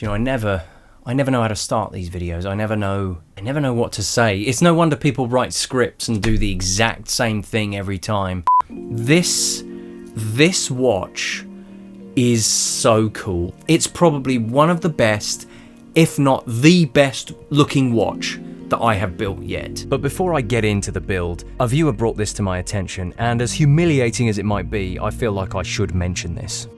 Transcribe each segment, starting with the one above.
You know, I never know how to start these videos. I never know what to say. It's no wonder people write scripts and do the exact same thing every time. This watch is so cool. It's probably one of the best, if not the best looking watch that I have built yet. But before I get into the build, a viewer brought this to my attention, and as humiliating as it might be, I feel like I should mention this.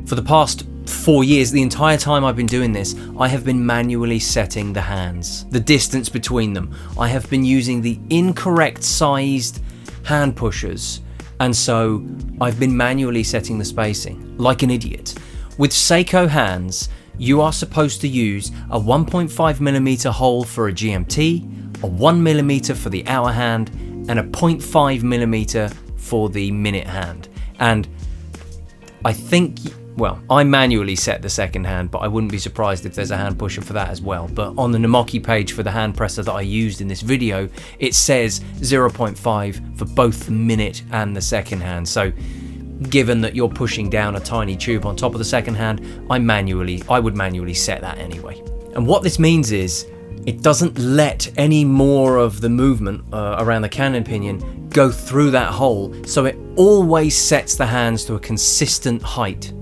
For the past 4 years, the entire time I've been doing this, I have been manually setting the hands, the distance between them. I have been using the incorrect sized hand pushers, and so I've been manually setting the spacing, like an idiot. With Seiko hands, you are supposed to use a 1.5mm hole for a GMT, a 1mm for the hour hand, and a 0.5mm for the minute hand. And I think, well, I manually set the second hand, but I wouldn't be surprised if there's a hand pusher for that as well. But on the Namoki page for the hand presser that I used in this video, it says 0.5 for both the minute and the second hand. So given that you're pushing down a tiny tube on top of the second hand, I would manually set that anyway. And what this means is it doesn't let any more of the movement around the cannon pinion go through that hole, so it always sets the hands to a consistent height.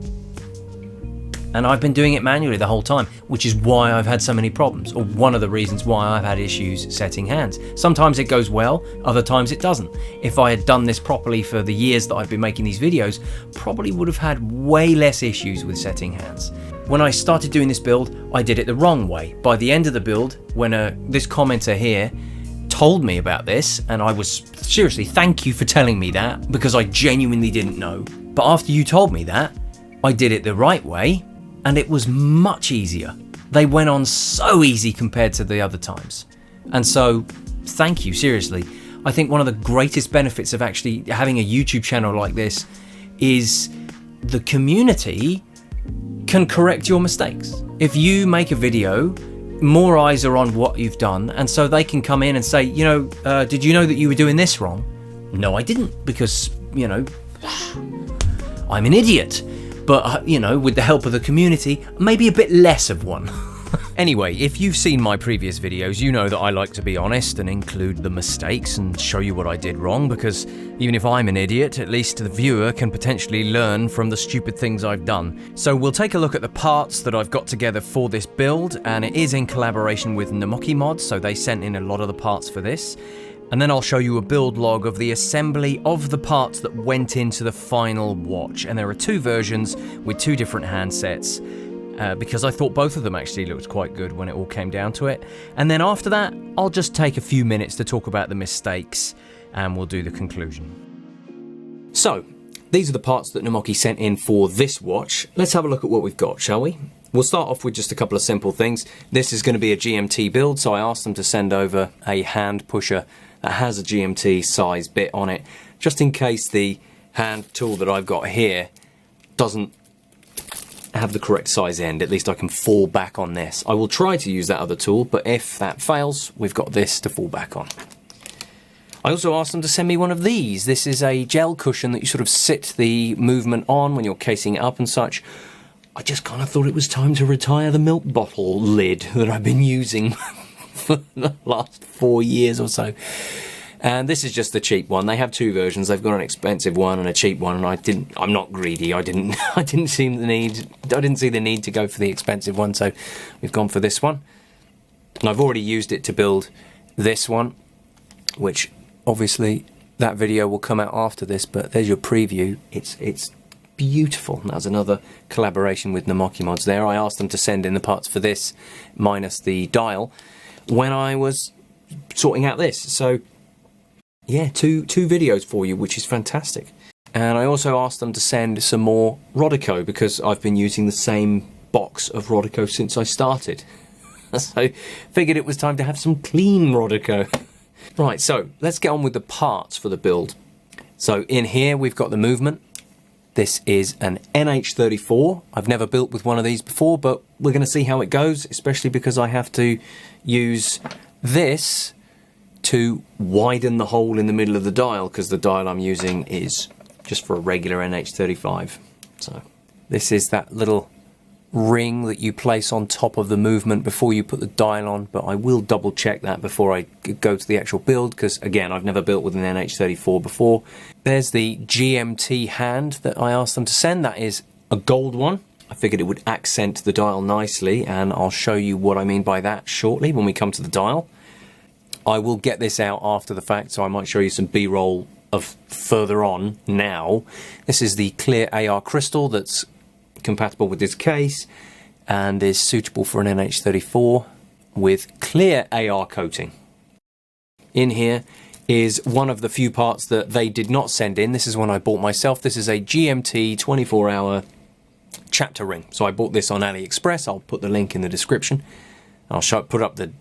And I've been doing it manually the whole time, which is why I've had so many problems, or one of the reasons why I've had issues setting hands. Sometimes it goes well, other times it doesn't. If I had done this properly for the years that I've been making these videos, probably would have had way less issues with setting hands. When I started doing this build, I did it the wrong way. By the end of the build, when this commenter here told me about this, and I was, seriously, thank you for telling me that, because I genuinely didn't know. But after you told me that, I did it the right way, and it was much easier. They went on so easy compared to the other times. And so, thank you, seriously. I think one of the greatest benefits of actually having a YouTube channel like this is the community can correct your mistakes. If you make a video, more eyes are on what you've done, and so they can come in and say, you know, did you know that you were doing this wrong? No, I didn't, because, you know, I'm an idiot. But, you know, with the help of the community, maybe a bit less of one. Anyway, if you've seen my previous videos, you know that I like to be honest and include the mistakes and show you what I did wrong, because even if I'm an idiot, at least the viewer can potentially learn from the stupid things I've done. So we'll take a look at the parts that I've got together for this build, and it is in collaboration with Namoki Mods, so they sent in a lot of the parts for this. And then I'll show you a build log of the assembly of the parts that went into the final watch. And there are two versions with two different handsets, because I thought both of them actually looked quite good when it all came down to it. And then after that, I'll just take a few minutes to talk about the mistakes, and we'll do the conclusion. So, these are the parts that Namoki sent in for this watch. Let's have a look at what we've got, shall we? We'll start off with just a couple of simple things. This is going to be a GMT build, so I asked them to send over a hand pusher that has a GMT size bit on it, just in case the hand tool that I've got here doesn't have the correct size end. At least I can fall back on this. I will try to use that other tool, but if that fails, we've got this to fall back on. I also asked them to send me one of these. This is a gel cushion that you sort of sit the movement on when you're casing it up and such. I just kind of thought it was time to retire the milk bottle lid that I've been using for the last 4 years or so. And this is just the cheap one. They have two versions. They've got an expensive one and a cheap one, and I'm not greedy. I didn't see the need to go for the expensive one, so we've gone for this one. And I've already used it to build this one, which obviously that video will come out after this, but there's your preview. It's beautiful. That's another collaboration with Namoki Mods there. I asked them to send in the parts for this minus the dial when I was sorting out this. So yeah, two videos for you, which is fantastic. And I also asked them to send some more Rodico, because I've been using the same box of Rodico since I started. So figured it was time to have some clean Rodico. Right, so let's get on with the parts for the build. So in here we've got the movement. This is an NH34. I've never built with one of these before, but we're going to see how it goes, especially because I have to use this to widen the hole in the middle of the dial, because the dial I'm using is just for a regular NH35. So this is that little ring that you place on top of the movement before you put the dial on, but I will double check that before I go to the actual build, because again, I've never built with an NH34 before. There's the GMT hand that I asked them to send. That is a gold one. I figured it would accent the dial nicely, and I'll show you what I mean by that shortly when we come to the dial. I will get this out after the fact, so I might show you some B-roll of further on now. This is the clear AR crystal that's compatible with this case and is suitable for an NH34 with clear AR coating. In here is one of the few parts that they did not send in. This is one I bought myself. This is a GMT 24-hour chapter ring. So I bought this on AliExpress. I'll put the link in the description. I'll put up the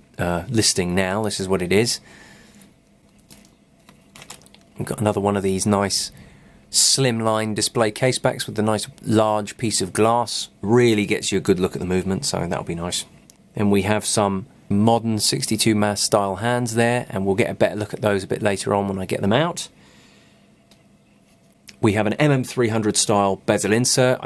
listing now. This is what it is. We've got another one of these nice slimline display casebacks with the nice large piece of glass. Really gets you a good look at the movement, so that'll be nice. Then we have some modern 62 mass style hands there, and we'll get a better look at those a bit later on when I get them out. We have an MM300 style bezel insert.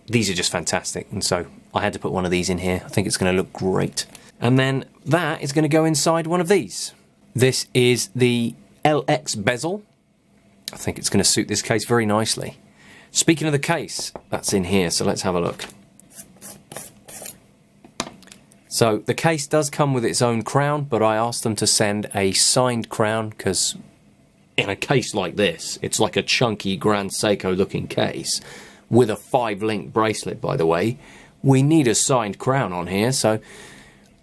These are just fantastic, and so I had to put one of these in here. I think it's going to look great. And then that is going to go inside one of these. This is the LX Bezel. I think it's going to suit this case very nicely. Speaking of the case, that's in here, so let's have a look. So the case does come with its own crown, but I asked them to send a signed crown because in a case like this, it's like a chunky Grand Seiko looking case with a 5-link bracelet, by the way. We need a signed crown on here, so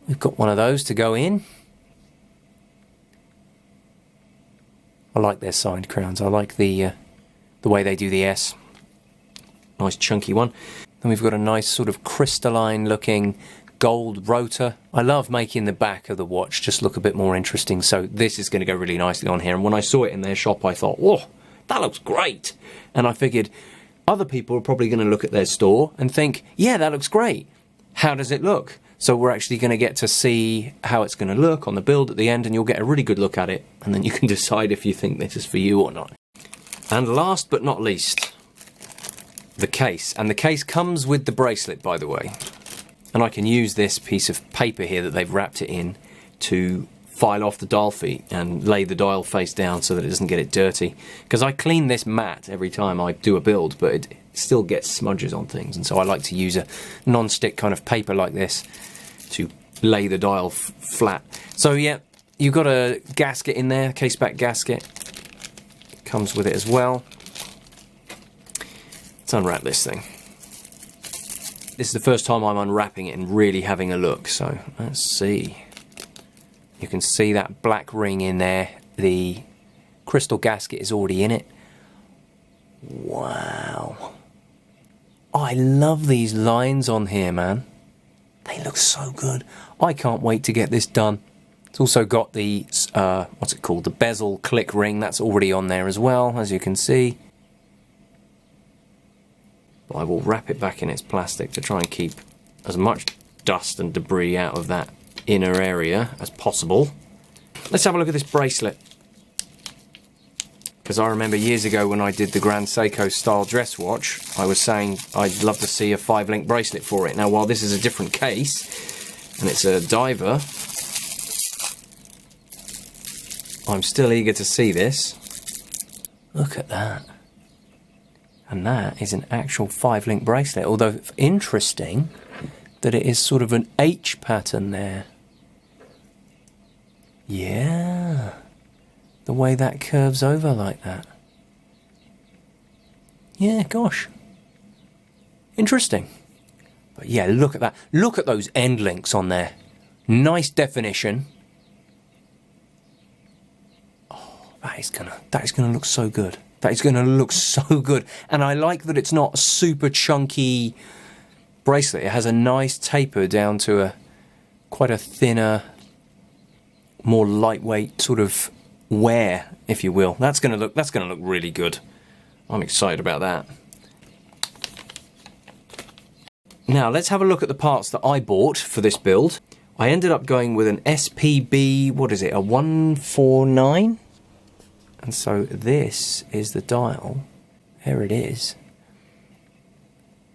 we've got one of those to go in. I like their signed crowns. I like the way they do the S. Nice chunky one. Then we've got a nice sort of crystalline looking gold rotor. I love making the back of the watch just look a bit more interesting, so this is going to go really nicely on here. And when I saw it in their shop, I thought, whoa, that looks great. And I figured other people are probably going to look at their store and think, yeah, that looks great. How does it look? So we're actually going to get to see how it's going to look on the build at the end, and you'll get a really good look at it, and then you can decide if you think this is for you or not. And last but not least, the case. And the case comes with the bracelet, by the way. And I can use this piece of paper here that they've wrapped it in to file off the dial feet and lay the dial face down so that it doesn't get it dirty. Because I clean this mat every time I do a build, but it still gets smudges on things, and so I like to use a non-stick kind of paper like this to lay the dial flat. So yeah, you've got a gasket in there, caseback gasket. Comes with it as well. Let's unwrap this thing. This is the first time I'm unwrapping it and really having a look, so let's see. You can see that black ring in there. The crystal gasket is already in it. Wow. I love these lines on here, man. They look so good. I can't wait to get this done. It's also got the, what's it called? The bezel click ring. That's already on there as well, as you can see. But I will wrap it back in its plastic to try and keep as much dust and debris out of that inner area as possible. Let's have a look at this bracelet. Because I remember years ago when I did the Grand Seiko style dress watch, I was saying I'd love to see a 5-link bracelet for it. Now, while this is a different case, and it's a diver, I'm still eager to see this. Look at that. And that is an actual 5-link bracelet, although interesting that it is sort of an H pattern there. Yeah. The way that curves over like that. Yeah, gosh. Interesting. But yeah, look at that. Look at those end links on there. Nice definition. Oh, that is gonna look so good. That is gonna look so good. And I like that it's not a super chunky bracelet. It has a nice taper down to quite a thinner, more lightweight sort of wear, if you will. That's gonna look really good. I'm excited about that. Now let's have a look at the parts that I bought for this build. I ended up going with an SPB, what is it, a 149? And so this is the dial. There it is.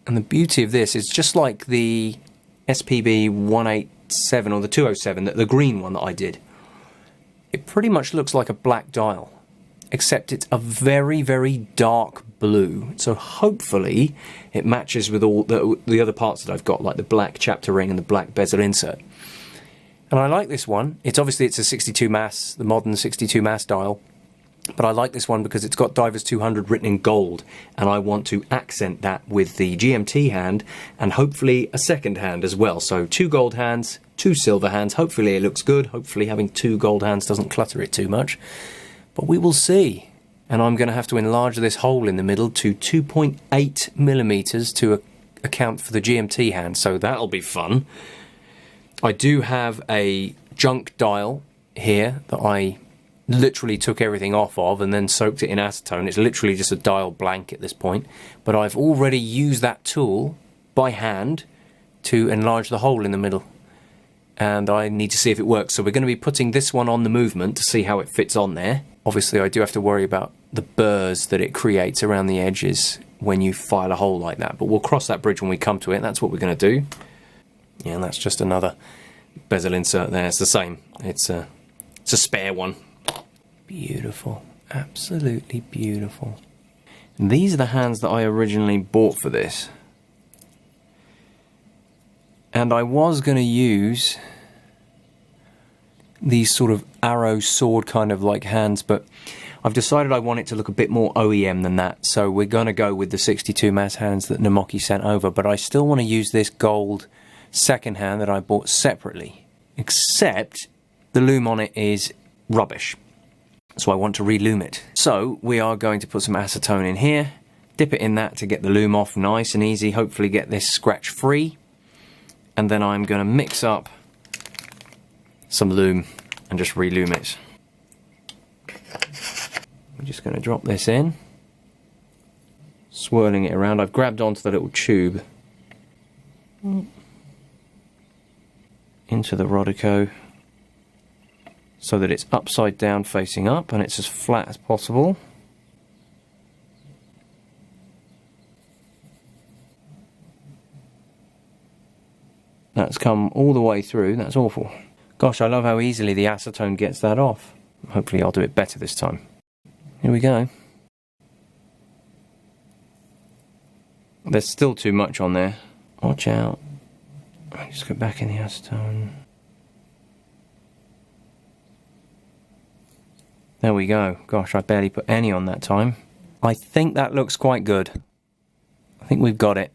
And the beauty of this is just like the SPB 187 or the 207, the green one that I did. It pretty much looks like a black dial, except it's a very, very dark blue. So hopefully it matches with all the other parts that I've got, like the black chapter ring and the black bezel insert. And I like this one. It's obviously it's a 62 mass, the modern 62 mass dial. But I like this one because it's got Divers 200 written in gold, and I want to accent that with the GMT hand and hopefully a second hand as well. So 2 gold hands, 2 silver hands. Hopefully it looks good. Hopefully having 2 gold hands doesn't clutter it too much. But we will see. And I'm going to have to enlarge this hole in the middle to 2.8 millimeters to account for the GMT hand. So that'll be fun. I do have a junk dial here that I literally took everything off of and then soaked it in acetone. It's literally just a dial blank at this point, but I've already used that tool by hand to enlarge the hole in the middle, and I need to see if it works. So we're going to be putting this one on the movement to see how it fits on there. Obviously I do have to worry about the burrs that it creates around the edges when you file a hole like that, but we'll cross that bridge when we come to it. That's what we're going to do. Yeah, and that's just another bezel insert there. It's the same. It's a spare one. Beautiful, absolutely beautiful. And these are the hands that I originally bought for this. And I was going to use these sort of arrow sword kind of like hands, but I've decided I want it to look a bit more OEM than that. So we're going to go with the 62 mass hands that Namoki sent over, but I still want to use this gold second hand that I bought separately. Except the loom on it is rubbish. So I want to re-loom it. So we are going to put some acetone in here, dip it in that to get the loom off nice and easy, hopefully get this scratch free. And then I'm going to mix up some loom and just re-loom it. I'm just going to drop this in, swirling it around. I've grabbed onto the little tube into the Rotor so that it's upside down facing up and it's as flat as possible. That's come all the way through. That's awful. Gosh, I love how easily the acetone gets that off. Hopefully I'll do it better this time. Here we go. There's still too much on there. Watch out. I'll just go back in the acetone. There we go. Gosh, I barely put any on that time. I think that looks quite good. I think we've got it.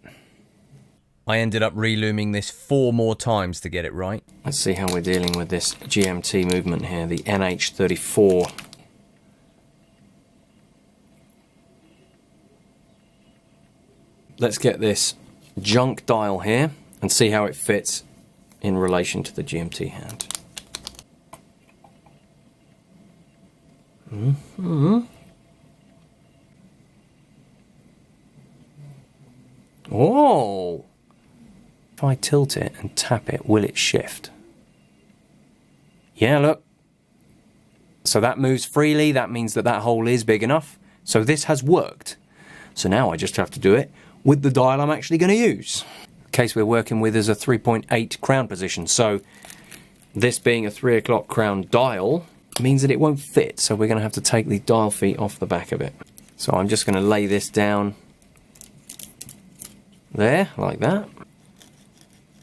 I ended up re-looming this 4 more times to get it right. Let's see how we're dealing with this GMT movement here, the NH34. Let's get this junk dial here and see how it fits in relation to the GMT hand. Oh! If I tilt it and tap it, will it shift? Yeah, look. So that moves freely. That means that that hole is big enough. So this has worked. So now I just have to do it with the dial I'm actually going to use. The case we're working with is a 3.8 crown position. So this being a 3 o'clock crown dial means that it won't fit. So we're going to have to take the dial feet off the back of it. So I'm just going to lay this down there, like that.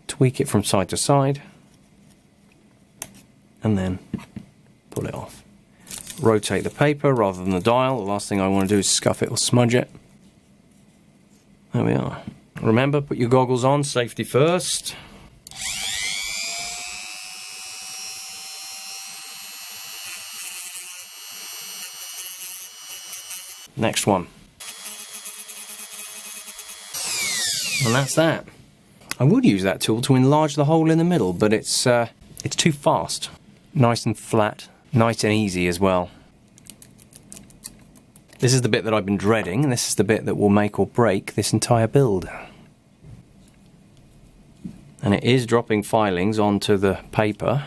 Tweak it from side to side. And then pull it off. Rotate the paper rather than the dial. The last thing I want to do is scuff it or smudge it. There we are. Remember, put your goggles on, safety first. Next one. And that's that. I would use that tool to enlarge the hole in the middle, but it's too fast. Nice and flat, nice and easy as well. This is the bit that I've been dreading, and this is the bit that will make or break this entire build. And it is dropping filings onto the paper.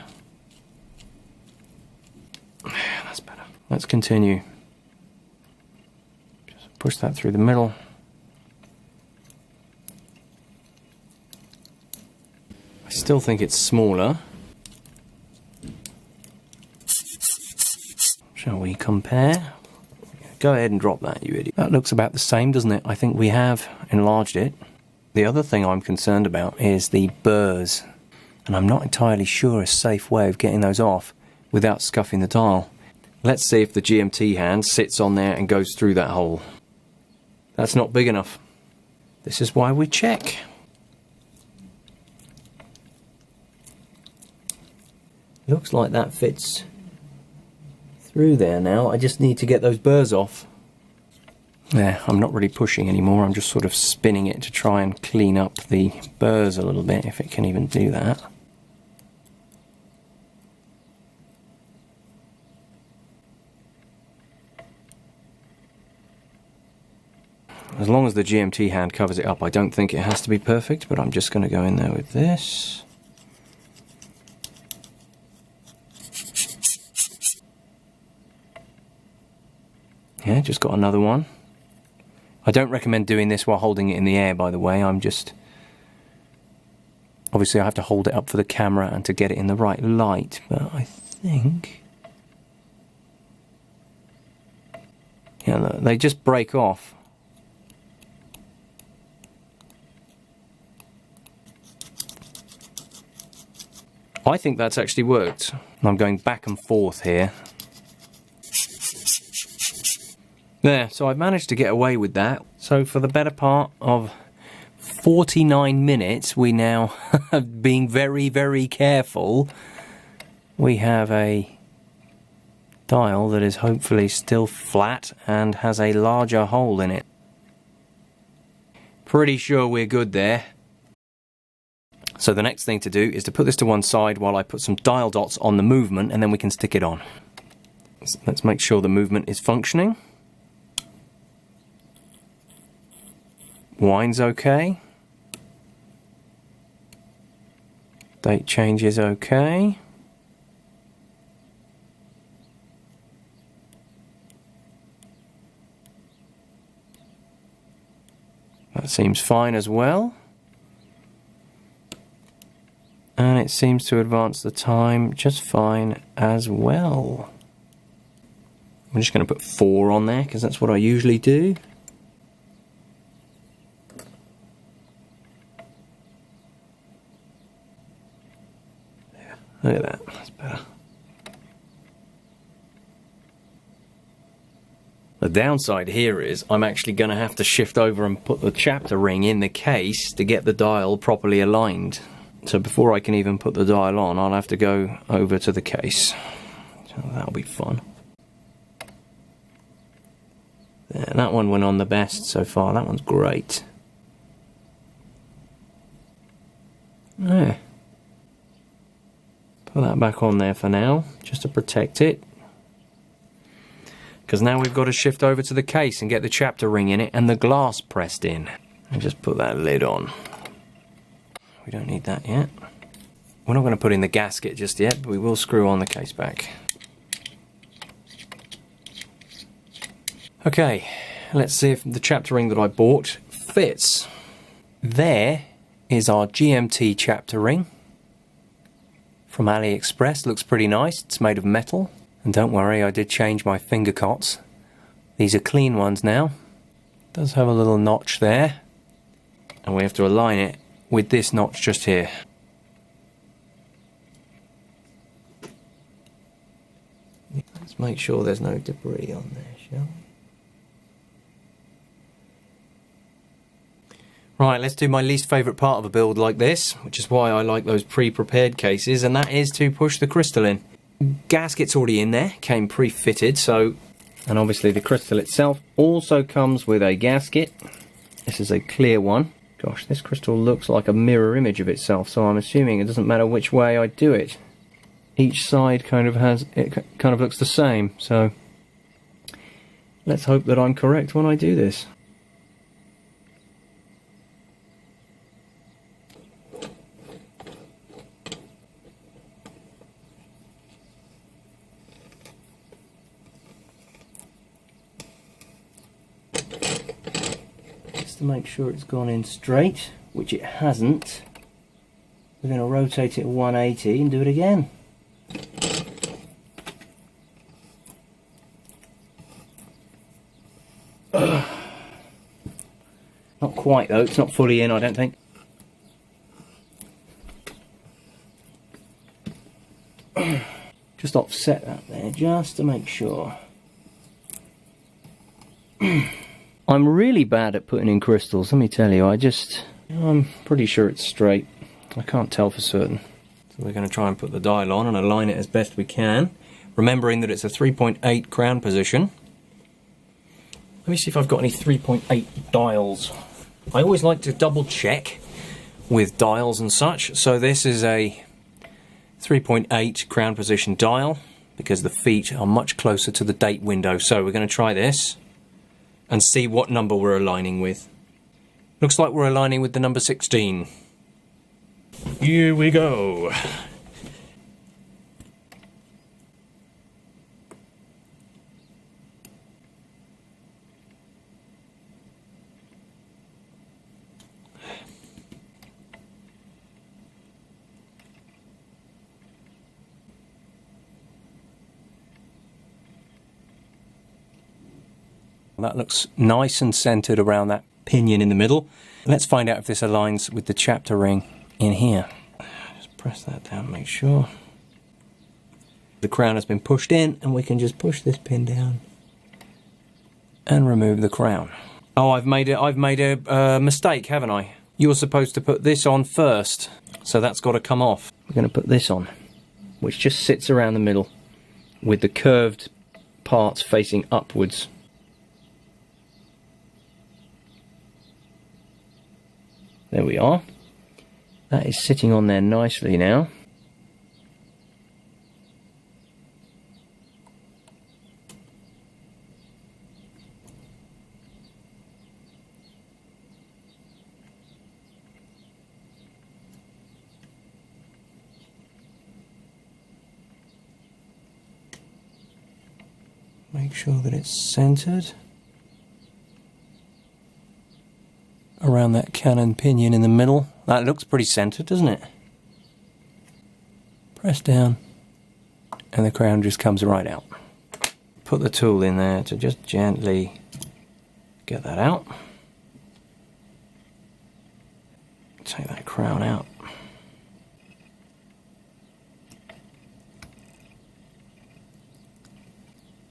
That's better. Let's continue. Just push that through the middle. Still think it's smaller. Shall we compare? Go ahead and drop that, you idiot. That looks about the same, doesn't it? I think we have enlarged it. The other thing I'm concerned about is the burrs, and I'm not entirely sure a safe way of getting those off without scuffing the dial. Let's see if the GMT hand sits on there and goes through that hole. That's not big enough. This is why we check. Looks like that fits through there now. I just need to get those burrs off. There, I'm not really pushing anymore. I'm just sort of spinning it to try and clean up the burrs a little bit, if it can even do that. As long as the GMT hand covers it up, I don't think it has to be perfect, but I'm just going to go in there with this. Yeah, just got another one. I don't recommend doing this while holding it in the air, by the way. Obviously I have to hold it up for the camera and to get it in the right light, but I think... yeah, look, they just break off. I think that's actually worked. I'm going back and forth here. There, so I've managed to get away with that. So for the better part of 49 minutes, we now, being very, very careful, we have a dial that is hopefully still flat and has a larger hole in it. Pretty sure we're good there. So the next thing to do is to put this to one side while I put some dial dots on the movement, and then we can stick it on. So let's make sure the movement is functioning. Wine's okay. Date change is okay. That seems fine as well. And it seems to advance the time just fine as well. I'm just going to put 4 on there because that's what I usually do. Look at that, that's better. The downside here is I'm actually going to have to shift over and put the chapter ring in the case to get the dial properly aligned. So before I can even put the dial on, I'll have to go over to the case. So that'll be fun. There, that one went on the best so far, that one's great. There. Put that back on there for now, just to protect it. Because now we've got to shift over to the case and get the chapter ring in it and the glass pressed in. And just put that lid on. We don't need that yet. We're not going to put in the gasket just yet, but we will screw on the case back. Okay, let's see if the chapter ring that I bought fits. There is our GMT chapter ring. From AliExpress, looks pretty nice. It's made of metal. And don't worry, I did change my finger cots. These are clean ones now. It does have a little notch there. And we have to align it with this notch just here. Let's make sure there's no debris on there, shall we? Right, let's do my least favourite part of a build like this, which is why I like those pre-prepared cases, and that is to push the crystal in. Gasket's already in there, came pre-fitted, so... and obviously the crystal itself also comes with a gasket. This is a clear one. Gosh, this crystal looks like a mirror image of itself, so I'm assuming it doesn't matter which way I do it. Each side kind of looks the same, so... let's hope that I'm correct when I do this. To make sure it's gone in straight, which it hasn't. We're going to rotate it 180 and do it again. Not quite though, it's not fully in, I don't think. Just offset that there, just to make sure. I'm really bad at putting in crystals, let me tell you. I'm pretty sure it's straight. I can't tell for certain. So we're going to try and put the dial on and align it as best we can, remembering that it's a 3.8 crown position. Let me see if I've got any 3.8 dials. I always like to double check with dials and such. So this is a 3.8 crown position dial because the feet are much closer to the date window. So we're going to try this and see what number we're aligning with. Looks like we're aligning with the number 16. Here we go. That looks nice and centered around that pinion in the middle. Let's find out if this aligns with the chapter ring in here. Just press that down, make sure. The crown has been pushed in, and we can just push this pin down and remove the crown. Oh, I've made a mistake, haven't I? You're supposed to put this on first, so that's got to come off. We're going to put this on, which just sits around the middle with the curved parts facing upwards. There we are. That is sitting on there nicely now. Make sure that it's centered around that cannon pinion in the middle. That looks pretty centered, doesn't it? Press down and the crown just comes right out. Put the tool in there to just gently get that out. Take that crown out.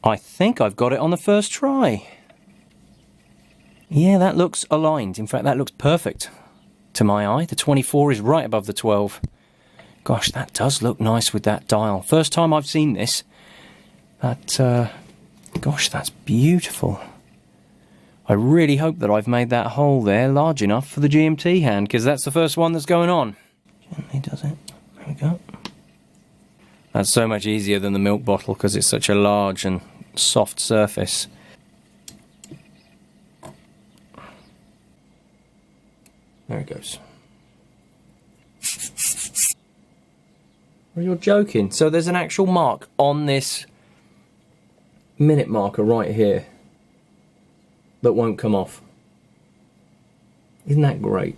I think I've got it on the first try. Yeah, that looks aligned. In fact, that looks perfect to my eye. The 24 is right above the 12. Gosh, that does look nice with that dial. First time I've seen this. Gosh, that's beautiful. I really hope that I've made that hole there large enough for the GMT hand, because that's the first one that's going on. Gently does it. There we go. That's so much easier than the milk bottle because it's such a large and soft surface. There it goes. Well, you're joking. So there's an actual mark on this minute marker right here that won't come off. Isn't that great?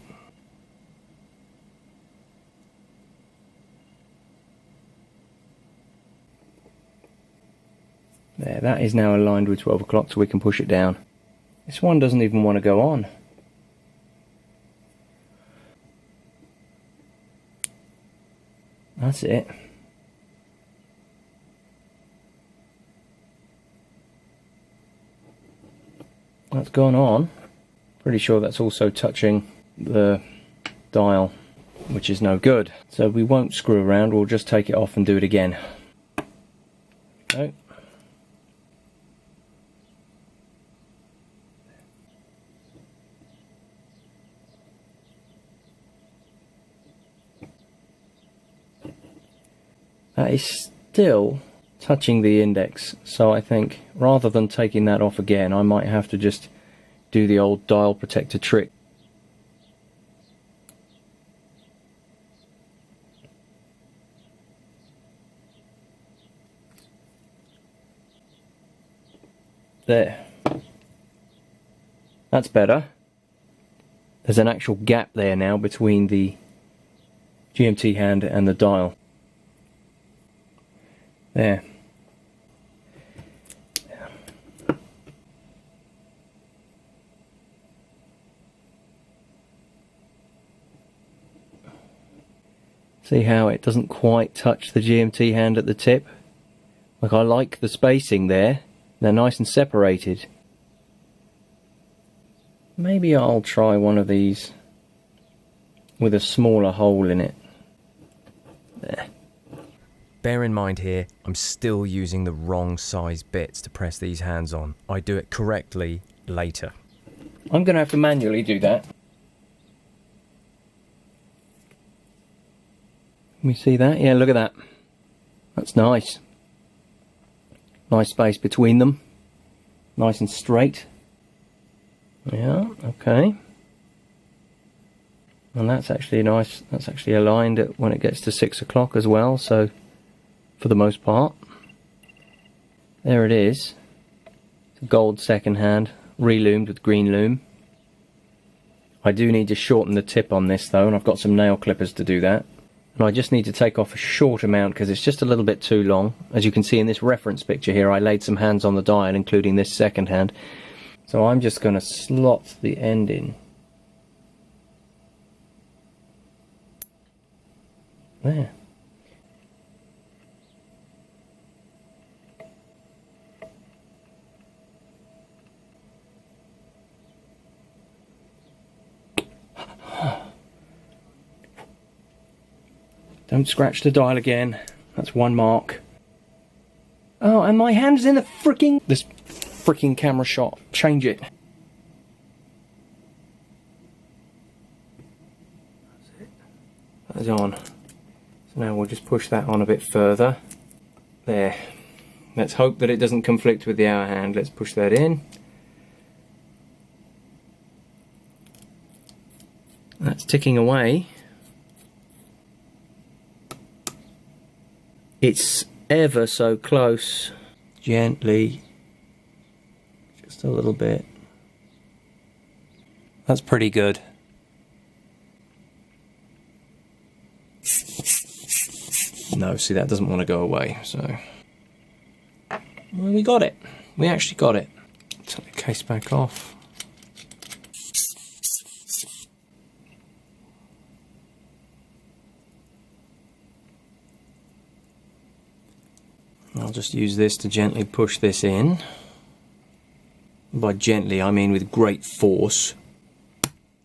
There, that is now aligned with 12 o'clock, so we can push it down. This one doesn't even want to go on. That's it. That's gone on. Pretty sure that's also touching the dial, which is no good. So we won't screw around, we'll just take it off and do it again. Okay. That is still touching the index, so I think rather than taking that off again, I might have to just do the old dial protector trick. There. That's better. There's an actual gap there now between the GMT hand and the dial. There. See how it doesn't quite touch the GMT hand at the tip? Like, I like the spacing there. They're nice and separated. Maybe I'll try one of these with a smaller hole in it. There. Bear in mind here, I'm still using the wrong size bits to press these hands on. I do it correctly later. I'm going to have to manually do that. Can we see that? Yeah, look at that. That's nice. Nice space between them. Nice and straight. Yeah, okay. And that's actually nice. That's actually aligned at when it gets to 6 o'clock as well, so for the most part. There it is. It's a gold second hand, re-loomed with green loom. I do need to shorten the tip on this though, and I've got some nail clippers to do that. And I just need to take off a short amount because it's just a little bit too long. As you can see in this reference picture here, I laid some hands on the dial, including this second hand. So I'm just going to slot the end in. There. Don't scratch the dial again. That's one mark. Oh, and my hand's in this freaking camera shot. Change it. That's it. That is on. So now we'll just push that on a bit further. There. Let's hope that it doesn't conflict with the hour hand. Let's push that in. That's ticking away. It's ever so close. Gently. Just a little bit. That's pretty good. No, see, that doesn't want to go away, so... Well, we got it. We actually got it. Take the case back off. I'll just use this to gently push this in. By gently, I mean with great force.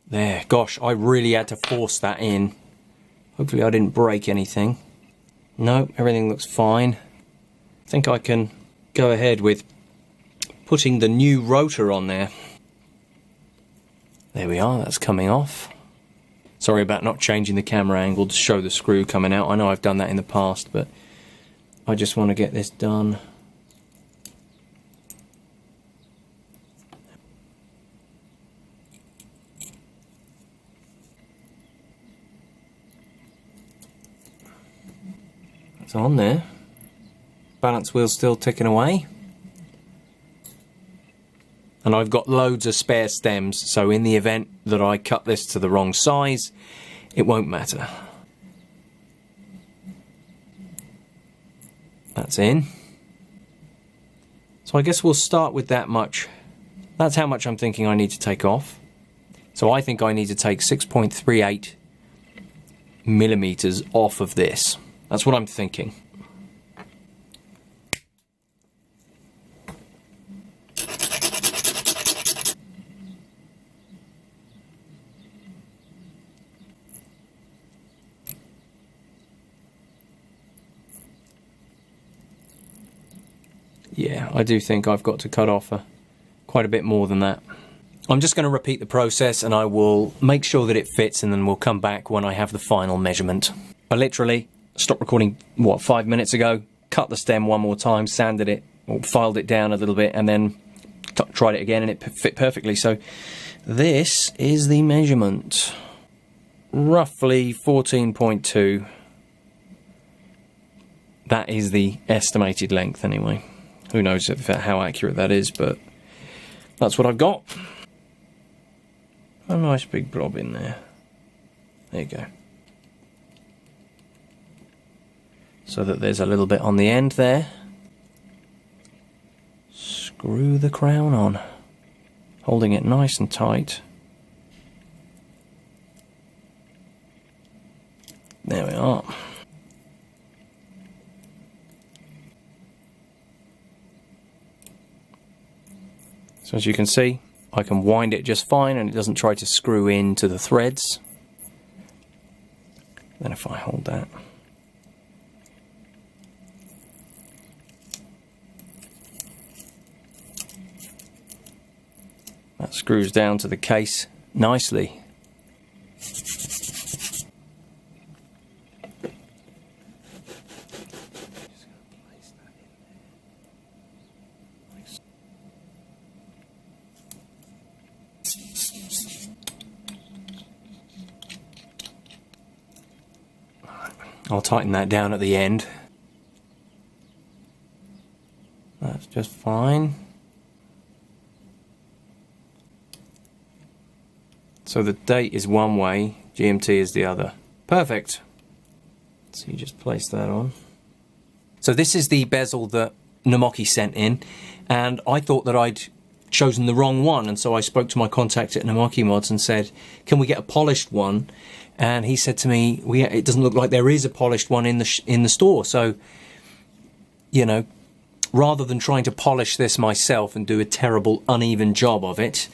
There, gosh, I really had to force that in. Hopefully I didn't break anything. No, everything looks fine. I think I can go ahead with putting the new rotor on there. There we are, that's coming off. Sorry about not changing the camera angle to show the screw coming out. I know I've done that in the past, but I just want to get this done. It's on there. Balance wheel's still ticking away. And I've got loads of spare stems, so in the event that I cut this to the wrong size, it won't matter. That's in. So I guess we'll start with that much. That's how much I'm thinking I need to take off. So I think I need to take 6.38 millimeters off of this. That's what I'm thinking. Yeah, I do think I've got to cut off quite a bit more than that. I'm just going to repeat the process and I will make sure that it fits, and then we'll come back when I have the final measurement. I literally stopped recording, what, 5 minutes ago, cut the stem one more time, sanded it, or filed it down a little bit, and then tried it again and it fit perfectly. So this is the measurement. Roughly 14.2. That is the estimated length anyway. Who knows how accurate that is, but that's what I've got. A nice big blob in there. There you go. so that there's a little bit on the end there. Screw the crown on, holding it nice and tight. There we are. So as you can see, I can wind it just fine and it doesn't try to screw into the threads. Then if I hold that, that screws down to the case nicely. I'll tighten that down at the end. That's just fine. So the date is one way, GMT is the other. Perfect. So you just place that on. So this is the bezel that Namoki sent in, and I thought that I'd chosen the wrong one, and so I spoke to my contact at Namoki Mods and said, can we get a polished one? And he said to me, it doesn't look like there is a polished one in the store. So, you know, rather than trying to polish this myself and do a terrible uneven job of it,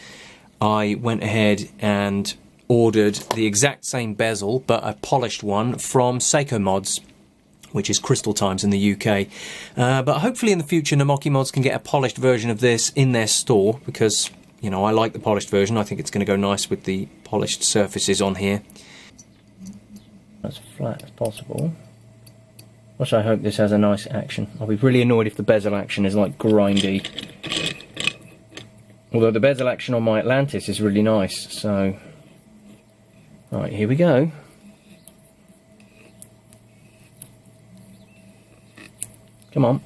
I went ahead and ordered the exact same bezel, but a polished one from Seiko Mods, which is CrystalTimes in the UK. But hopefully in the future, Namoki Mods can get a polished version of this in their store, because, you know, I like the polished version. I think it's going to go nice with the polished surfaces on here. As flat as possible. Which I hope this has a nice action. I'll be really annoyed if the bezel action is like grindy. Although the bezel action on my Atlantis is really nice, so... Right, here we go. Come on.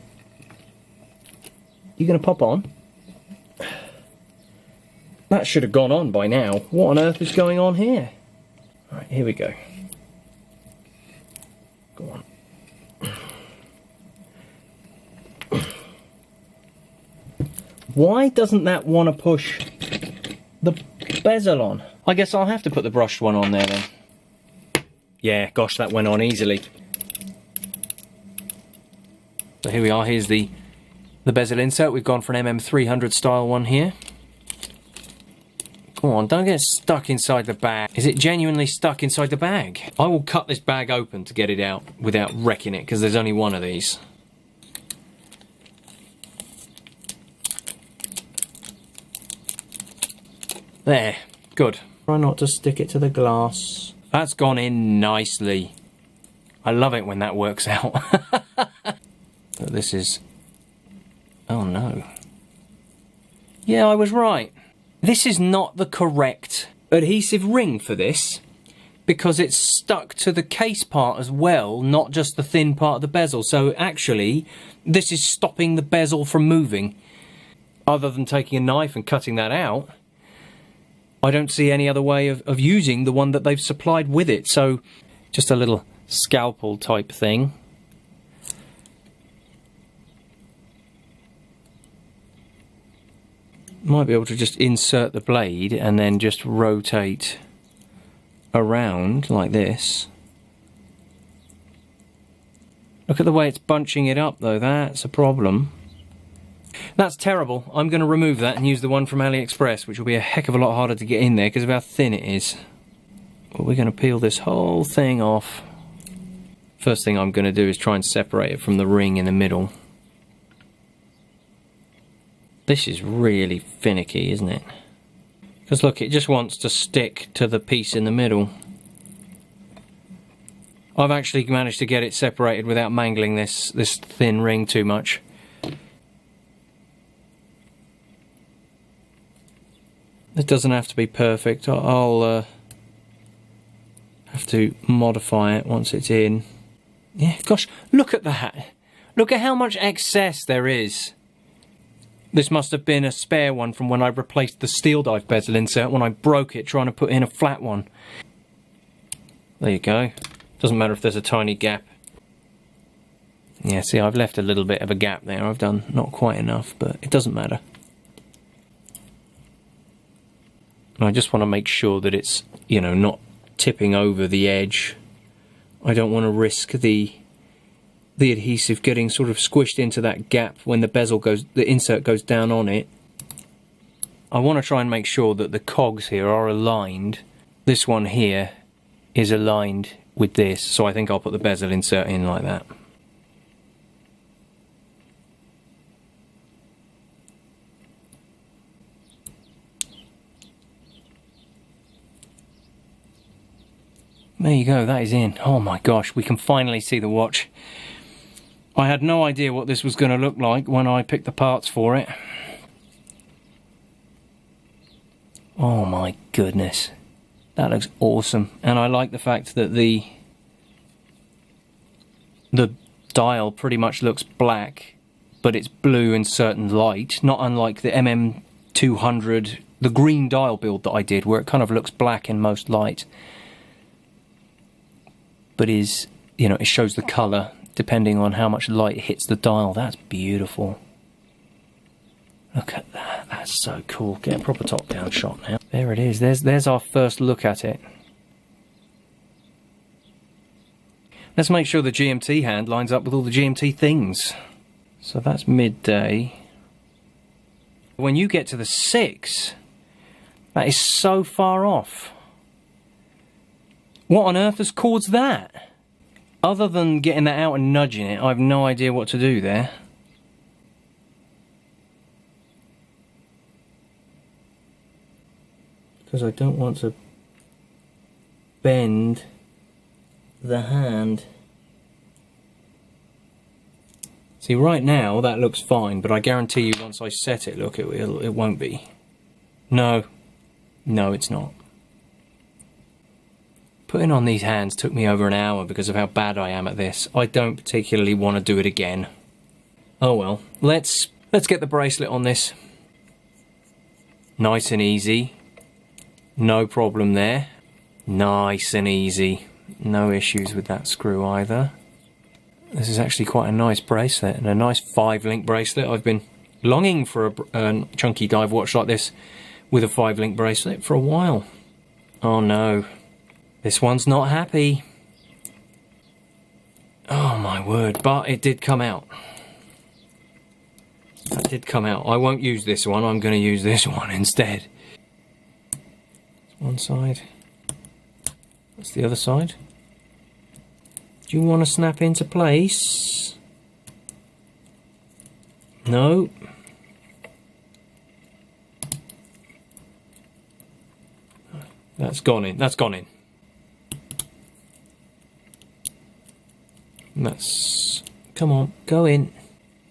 You gonna pop on? That should have gone on by now. What on earth is going on here? Right, here we go. Go on. Why doesn't that want to push the bezel on? I guess I'll have to put the brushed one on there then. Yeah, gosh, that went on easily. So here we are, here's the bezel insert. We've gone for an MM300 style one here. Come on, don't get stuck inside the bag. Is it genuinely stuck inside the bag? I will cut this bag open to get it out without wrecking it, because there's only one of these. There, good. Try not to stick it to the glass. That's gone in nicely. I love it when that works out. But this is... Oh no. Yeah, I was right. This is not the correct adhesive ring for this, because it's stuck to the case part as well, not just the thin part of the bezel. So actually, this is stopping the bezel from moving. Other than taking a knife and cutting that out, I don't see any other way of using the one that they've supplied with it. So just a little scalpel type thing. Might be able to just insert the blade and then just rotate around like this. Look at the way it's bunching it up though, that's a problem. That's terrible. I'm going to remove that and use the one from AliExpress, which will be a heck of a lot harder to get in there because of how thin it is. But we're going to peel this whole thing off. First thing I'm going to do is try and separate it from the ring in the middle. This is really finicky, isn't it? Because look, it just wants to stick to the piece in the middle. I've actually managed to get it separated without mangling this thin ring too much. It doesn't have to be perfect. I'll have to modify it once it's in. Yeah, gosh, look at that. Look at how much excess there is. This must have been a spare one from when I replaced the steel dive bezel insert when I broke it trying to put in a flat one. There you go. Doesn't matter if there's a tiny gap. Yeah, see, I've left a little bit of a gap there. I've done not quite enough, but it doesn't matter. And I just want to make sure that it's, you know, not tipping over the edge. I don't want to risk the adhesive getting sort of squished into that gap when the bezel goes, the insert goes down on it. I want to try and make sure that the cogs here are aligned. This one here is aligned with this, so I think I'll put the bezel insert in like that. There you go, that is in. Oh my gosh, we can finally see the watch. I had no idea what this was going to look like when I picked the parts for it. Oh my goodness. That looks awesome. And I like the fact that the dial pretty much looks black, but it's blue in certain light, not unlike the MM200, the green dial build that I did, where it kind of looks black in most light. But is, you know, it shows the colour depending on how much light hits the dial. That's beautiful. Look at that, that's so cool. Get a proper top-down shot now. There it is, there's our first look at it. Let's make sure the GMT hand lines up with all the GMT things. So that's midday. When you get to the 6, that is so far off. What on earth has caused that? Other than getting that out and nudging it, I have no idea what to do there. Because I don't want to bend the hand. See, right now that looks fine, but I guarantee you once I set it, look, it won't be. No, it's not. Putting on these hands took me over an hour because of how bad I am at this. I don't particularly want to do it again. Oh well, let's get the bracelet on this. Nice and easy. No problem there. Nice and easy. No issues with that screw either. This is actually quite a nice bracelet, and a nice 5-link bracelet. I've been longing for a chunky dive watch like this with a 5-link bracelet for a while. Oh no. This one's not happy. Oh my word, but it did come out. That did come out. I won't use this one, I'm going to use this one instead. One side. That's the other side. Do you want to snap into place? No. That's gone in. That's gone in. That's... Come on, go in.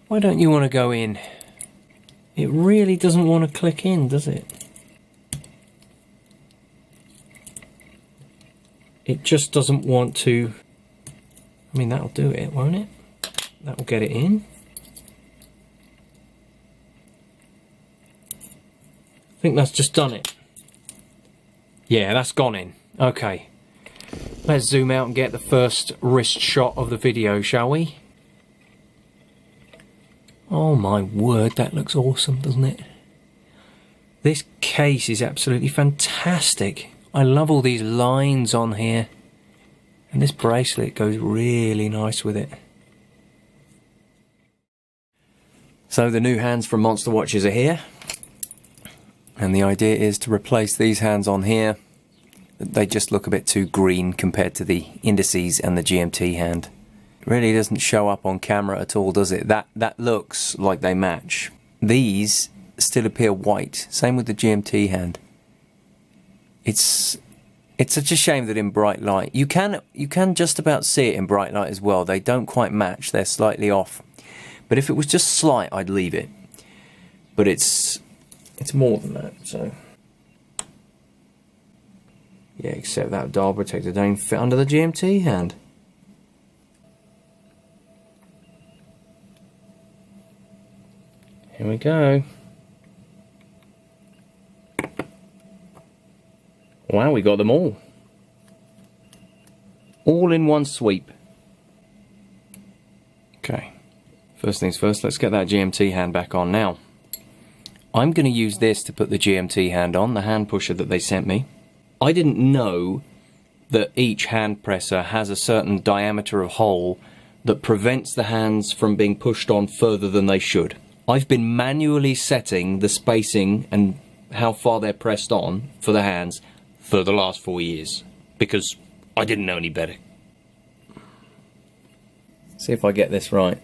Why don't you want to go in? It really doesn't want to click in, does it? It just doesn't want to... I mean, that'll do it, won't it? That'll get it in. I think that's just done it. Yeah, that's gone in. Okay. Let's zoom out and get the first wrist shot of the video, shall we? Oh my word, that looks awesome, doesn't it? This case is absolutely fantastic. I love all these lines on here. And this bracelet goes really nice with it. So the new hands from MonsterWatches are here. And the idea is to replace these hands on here. They just look a bit too green compared to the indices and the GMT hand. It really doesn't show up on camera at all, does it? That looks like they match. These still appear white. Same with the GMT hand. It's such a shame that in bright light, you can just about see it in bright light as well. They don't quite match, they're slightly off. But if it was just slight, I'd leave it. But it's more than that, so... Yeah, except that dial protector don't fit under the GMT hand. Here we go. Wow, we got them all. All in one sweep. Okay, first things first, let's get that GMT hand back on. Now, I'm going to use this to put the GMT hand on, the hand pusher that they sent me. I didn't know that each hand presser has a certain diameter of hole that prevents the hands from being pushed on further than they should. I've been manually setting the spacing and how far they're pressed on for the hands for the last 4 years, because I didn't know any better. See if I get this right.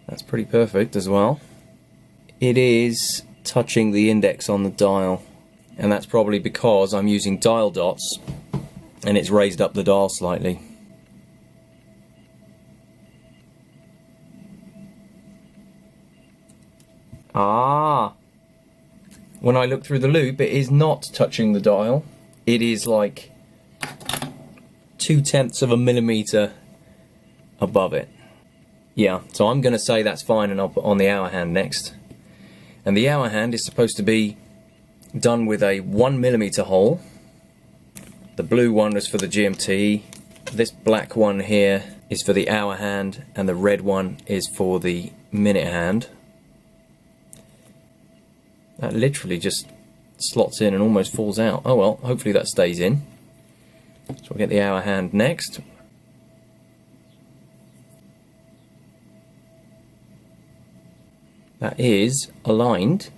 That's pretty perfect as well. It is touching the index on the dial, and that's probably because I'm using dial dots and it's raised up the dial slightly. Ah! When I look through the loop, it is not touching the dial. It is like 0.2 of a millimeter above it. Yeah, so I'm going to say that's fine, and I'll put on the hour hand next. And the hour hand is supposed to be done with a 1mm hole. The blue one is for the GMT. This black one here is for the hour hand, and the red one is for the minute hand. That literally just slots in and almost falls out. Oh well, hopefully that stays in. So we'll get the hour hand next. That is aligned.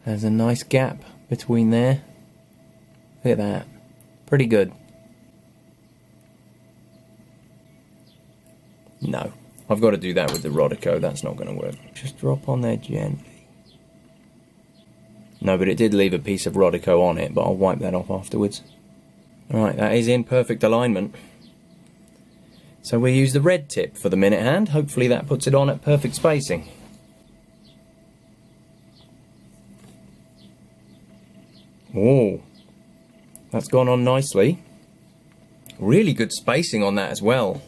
There's a nice gap between there. Look at that. Pretty good. No. I've got to do that with the Rotor. That's not going to work. Just drop on there gently. No, but it did leave a piece of Rotor on it, but I'll wipe that off afterwards. Alright, that is in perfect alignment. So we use the red tip for the minute hand. Hopefully that puts it on at perfect spacing. Oh, that's gone on nicely. Really good spacing on that as well.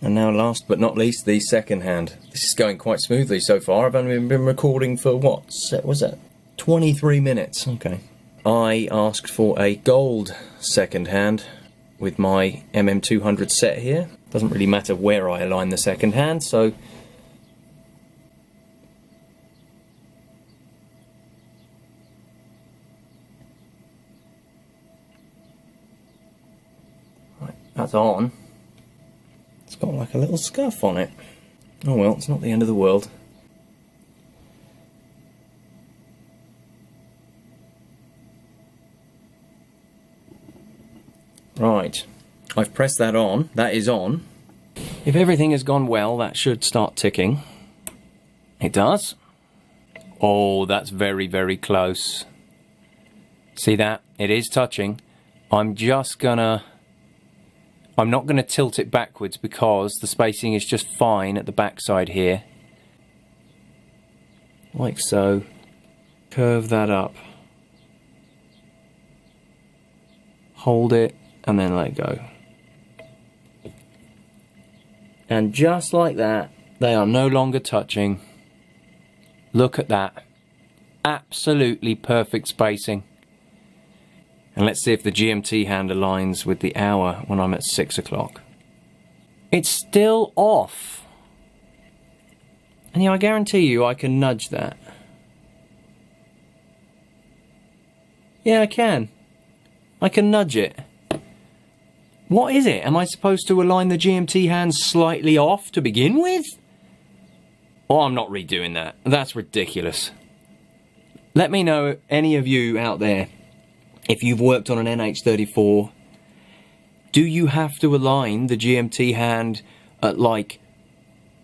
And now last but not least, the second hand. This is going quite smoothly so far. I've only been recording for what was that? 23 minutes. Okay. I asked for a gold second hand with my MM200 set here. Doesn't really matter where I align the second hand, so right, that's on. It's got like a little scuff on it. Oh well, it's not the end of the world. Right, I've pressed that on. That is on. If everything has gone well, that should start ticking. It does. Oh, that's very, very close. See that? It is touching. I'm not gonna tilt it backwards because the spacing is just fine at the back side here. Like so. Curve that up. Hold it. And then let go. And just like that, they are no longer touching. Look at that. Absolutely perfect spacing. And let's see if the GMT hand aligns with the hour when I'm at 6 o'clock. It's still off. And yeah, I guarantee you I can nudge that. Yeah, I can. I can nudge it. What is it? Am I supposed to align the GMT hands slightly off to begin with? Oh, I'm not redoing that. That's ridiculous. Let me know, any of you out there, if you've worked on an NH34, do you have to align the GMT hand at like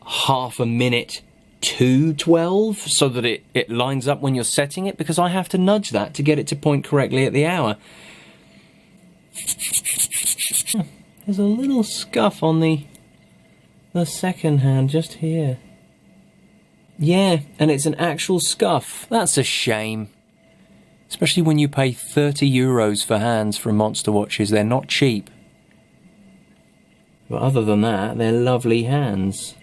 half a minute to 12 so that it lines up when you're setting it? Because I have to nudge that to get it to point correctly at the hour. There's a little scuff on the second hand just here. Yeah, and it's an actual scuff. That's a shame. Especially when you pay 30 euros for hands from MonsterWatches, they're not cheap. But other than that, they're lovely hands.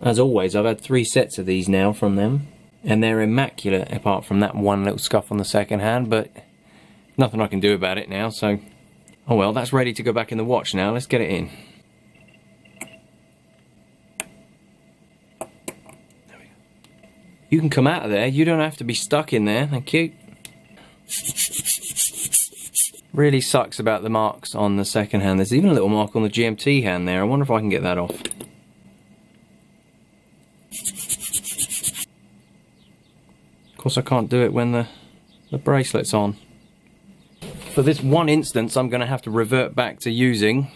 As always, I've had 3 sets of these now from them, and they're immaculate apart from that one little scuff on the second hand, but nothing I can do about it now, so... Oh well, that's ready to go back in the watch now. Let's get it in. There we go. You can come out of there. You don't have to be stuck in there. Thank you. Really sucks about the marks on the second hand. There's even a little mark on the GMT hand there. I wonder if I can get that off. Of course I can't do it when the bracelet's on. For this one instance, I'm going to have to revert back to using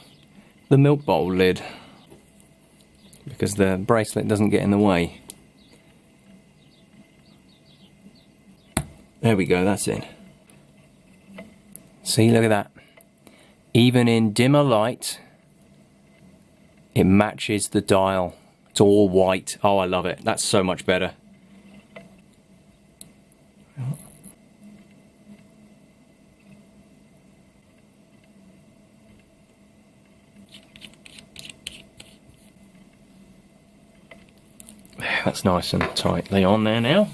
the milk bowl lid, because the bracelet doesn't get in the way. There we go, that's it. See, look at that. Even in dimmer light, it matches the dial. It's all white. Oh, I love it. That's so much better. That's nice and tightly on there now.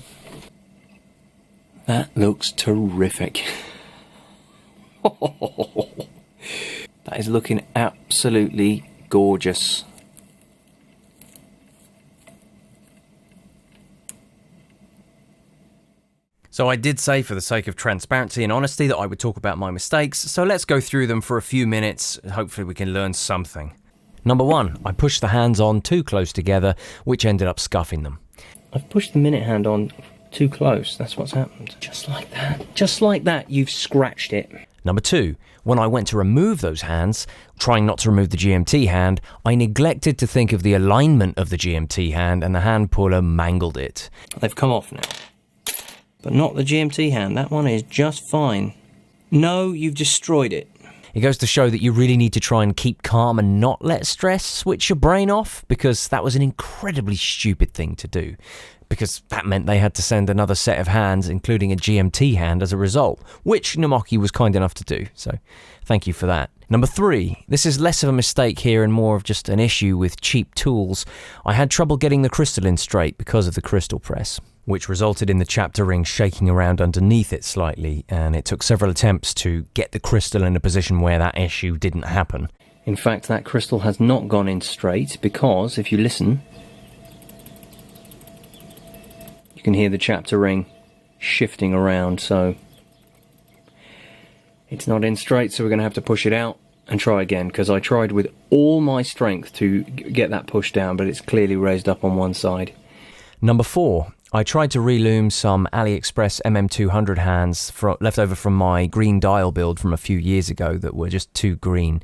That looks terrific. That is looking absolutely gorgeous. So I did say, for the sake of transparency and honesty, that I would talk about my mistakes, so let's go through them for a few minutes. Hopefully we can learn something. Number 1, I pushed the hands on too close together, which ended up scuffing them. I've pushed the minute hand on too close, that's what's happened. Just like that. Just like that, you've scratched it. Number 2, when I went to remove those hands, trying not to remove the GMT hand, I neglected to think of the alignment of the GMT hand, and the hand puller mangled it. They've come off now. But not the GMT hand, that one is just fine. No, you've destroyed it. It goes to show that you really need to try and keep calm and not let stress switch your brain off, because that was an incredibly stupid thing to do. Because that meant they had to send another set of hands, including a GMT hand as a result, which Namoki was kind enough to do, so thank you for that. Number 3, this is less of a mistake here and more of just an issue with cheap tools. I had trouble getting the crystal in straight because of the crystal press, which resulted in the chapter ring shaking around underneath it slightly, and it took several attempts to get the crystal in a position where that issue didn't happen. In fact, that crystal has not gone in straight because, if you listen, you can hear the chapter ring shifting around, so it's not in straight, so we're going to have to push it out and try again, because I tried with all my strength to get that pushed down, but it's clearly raised up on one side. Number 4, I tried to relume some AliExpress MM200 hands left over from my green dial build from a few years ago that were just too green.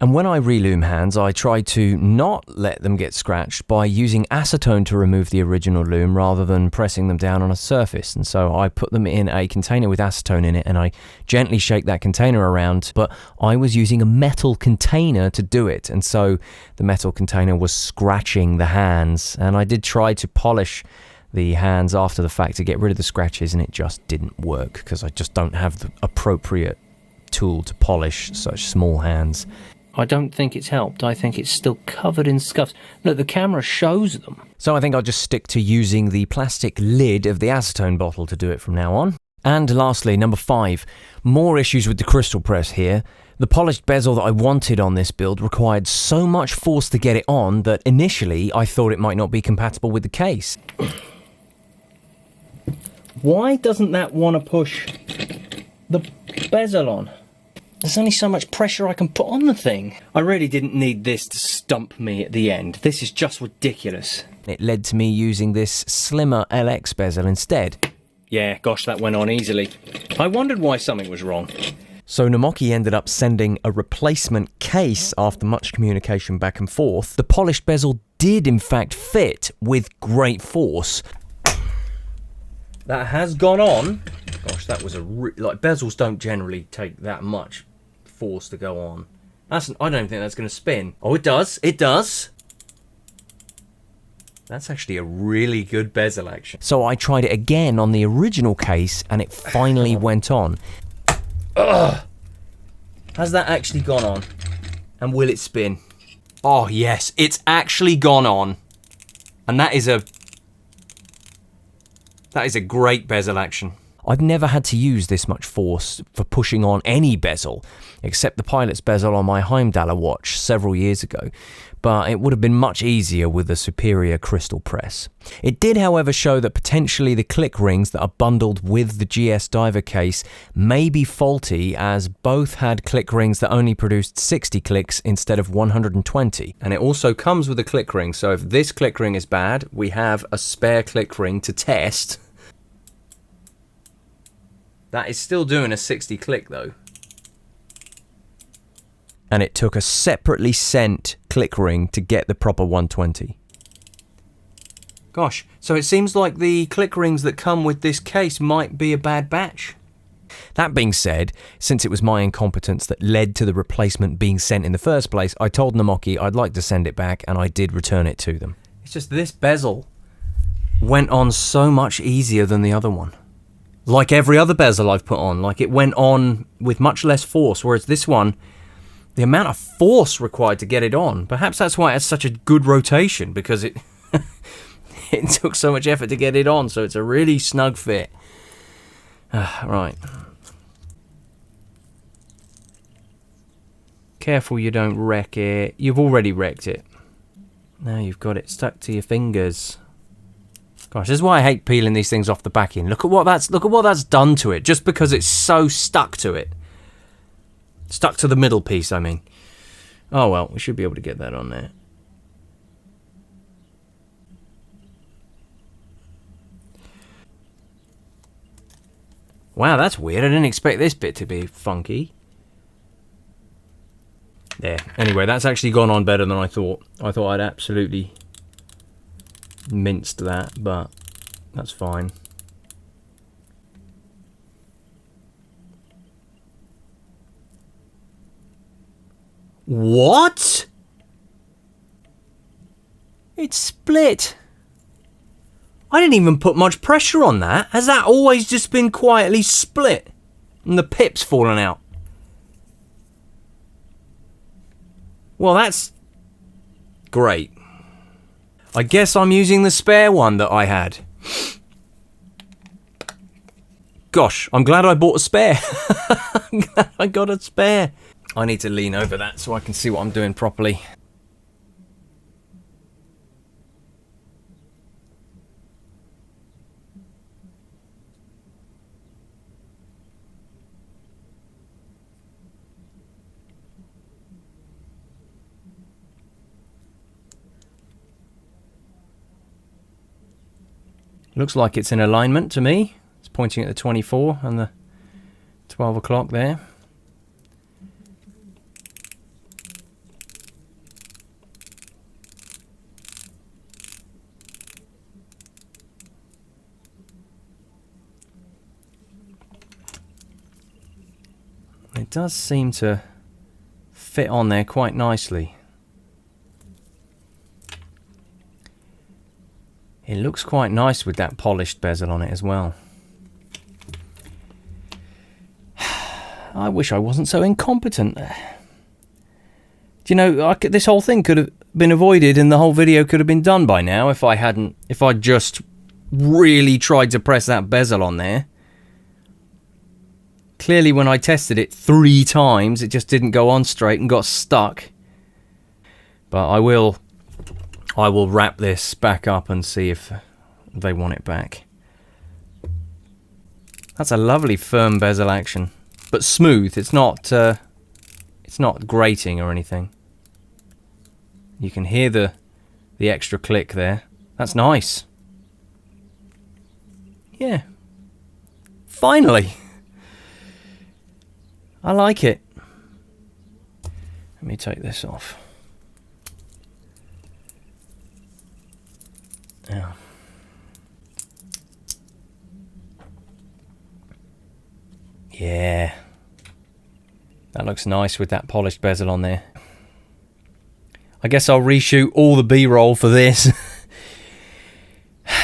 And when I relume hands, I try to not let them get scratched by using acetone to remove the original loom rather than pressing them down on a surface. And so I put them in a container with acetone in it, and I gently shake that container around, but I was using a metal container to do it. And so the metal container was scratching the hands, and I did try to polish the hands after the fact to get rid of the scratches, and it just didn't work because I just don't have the appropriate tool to polish such small hands. I don't think it's helped. I think it's still covered in scuffs. Look, the camera shows them. So I think I'll just stick to using the plastic lid of the acetone bottle to do it from now on. And lastly, number 5, more issues with the crystal press here. The polished bezel that I wanted on this build required so much force to get it on that initially I thought it might not be compatible with the case. Why doesn't that want to push the bezel on? There's only so much pressure I can put on the thing. I really didn't need this to stump me at the end. This is just ridiculous. It led to me using this slimmer LX bezel instead. Yeah, gosh, that went on easily. I wondered why something was wrong. So Namoki ended up sending a replacement case after much communication back and forth. The polished bezel did in fact fit with great force. That has gone on. Gosh, that was like, bezels don't generally take that much force to go on. I don't think that's going to spin. Oh, it does. It does. That's actually a really good bezel action. So I tried it again on the original case, and it finally went on. Ugh! Has that actually gone on? And will it spin? Oh yes, it's actually gone on. And that is a great bezel action. I've never had to use this much force for pushing on any bezel, except the pilot's bezel on my Heimdaller watch several years ago, but it would have been much easier with a superior crystal press. It did, however, show that potentially the click rings that are bundled with the GS diver case may be faulty, as both had click rings that only produced 60 clicks instead of 120. And it also comes with a click ring, so if this click ring is bad, we have a spare click ring to test. That is still doing a 60 click though. And it took a separately sent click ring to get the proper 120. Gosh, so it seems like the click rings that come with this case might be a bad batch. That being said, since it was my incompetence that led to the replacement being sent in the first place, I told Namoki I'd like to send it back, and I did return it to them. It's just this bezel went on so much easier than the other one. Like every other bezel I've put on, like it went on with much less force, whereas this one, the amount of force required to get it on, perhaps that's why it has such a good rotation, because it it took so much effort to get it on, so it's a really snug fit. Right. Careful you don't wreck it. You've already wrecked it. Now you've got it stuck to your fingers. Gosh, this is why I hate peeling these things off the back end. Look at what that's done to it, just because it's so stuck to it. Stuck to the middle piece, I mean. Oh well, we should be able to get that on there. Wow, that's weird. I didn't expect this bit to be funky. There. Anyway, that's actually gone on better than I thought. I thought I'd absolutely minced that, but that's fine. What? It's split. I didn't even put much pressure on that. Has that always just been quietly split? And the pip's fallen out. Well, that's great. I guess I'm using the spare one that I had. Gosh, I'm glad I bought a spare. I'm glad I got a spare. I need to lean over that so I can see what I'm doing properly. Looks like it's in alignment to me. It's pointing at the 24 and the 12 o'clock there. It does seem to fit on there quite nicely. It looks quite nice with that polished bezel on it as well. I wish I wasn't so incompetent. Do you know, this whole thing could have been avoided and the whole video could have been done by now if I'd just really tried to press that bezel on there. Clearly when I tested it 3 times, it just didn't go on straight and got stuck. But I will wrap this back up and see if they want it back. That's a lovely firm bezel action, but smooth. It's not grating or anything. You can hear the extra click there. That's nice. Yeah. Finally. I like it. Let me take this off. Yeah. Yeah. That looks nice with that polished bezel on there. I guess I'll reshoot all the B-roll for this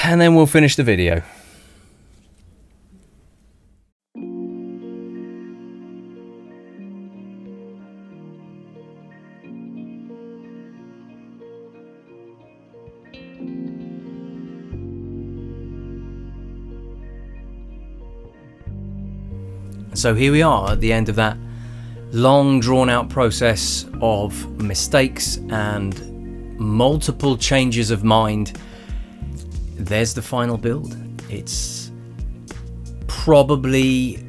and then we'll finish the video. So here we are at the end of that long drawn out process of mistakes and multiple changes of mind. There's the final build. It's probably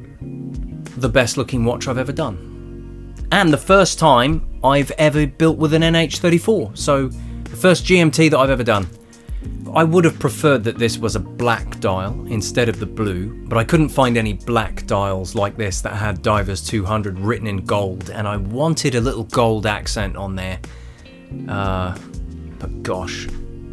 the best looking watch I've ever done. And the first time I've ever built with an NH34. So the first GMT that I've ever done. I would have preferred that this was a black dial instead of the blue, but I couldn't find any black dials like this that had Divers 200 written in gold, and I wanted a little gold accent on there. But gosh,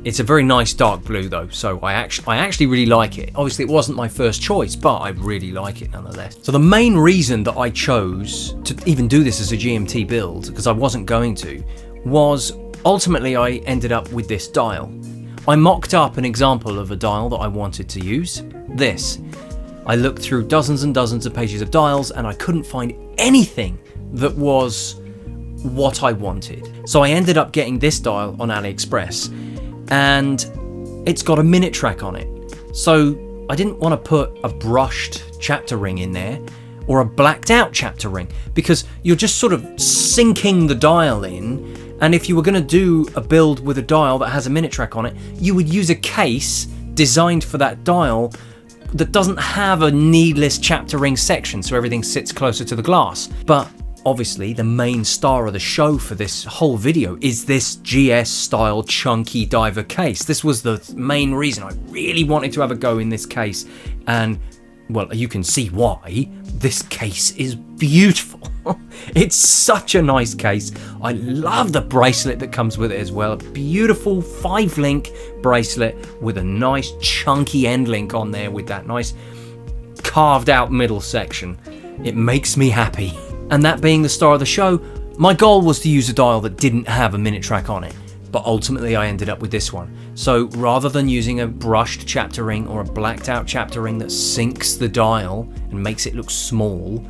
it's a very nice dark blue though, so I actually really like it. Obviously it wasn't my first choice, but I really like it nonetheless. So the main reason that I chose to even do this as a GMT build, because I wasn't going to, was ultimately I ended up with this dial. I mocked up an example of a dial that I wanted to use, this. I looked through dozens and dozens of pages of dials and I couldn't find anything that was what I wanted. So I ended up getting this dial on AliExpress, and it's got a minute track on it. So I didn't want to put a brushed chapter ring in there or a blacked out chapter ring, because you're just sort of sinking the dial in. And if you were going to do a build with a dial that has a minute track on it, you would use a case designed for that dial that doesn't have a needless chapter ring section, so everything sits closer to the glass. But obviously the main star of the show for this whole video is this GS style chunky diver case. This was the main reason I really wanted to have a go in this case, and well, you can see why. This case is beautiful. It's such a nice case. I love the bracelet that comes with it as well. A beautiful 5-link bracelet with a nice chunky end link on there with that nice carved out middle section. It makes me happy. And that being the star of the show, my goal was to use a dial that didn't have a minute track on it. But ultimately I ended up with this one. So rather than using a brushed chapter ring or a blacked out chapter ring that sinks the dial and makes it look small,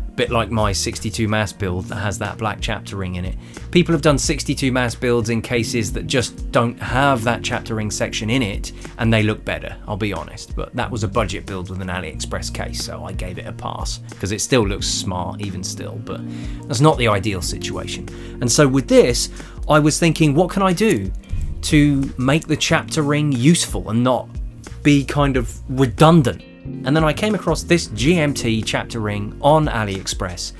a bit like my 62 mass build that has that black chapter ring in it. People have done 62 mass builds in cases that just don't have that chapter ring section in it, and they look better, I'll be honest. But that was a budget build with an AliExpress case, so I gave it a pass, because it still looks smart even still, but that's not the ideal situation. And so with this, I was thinking, what can I do to make the chapter ring useful and not be kind of redundant? And then I came across this GMT chapter ring on AliExpress,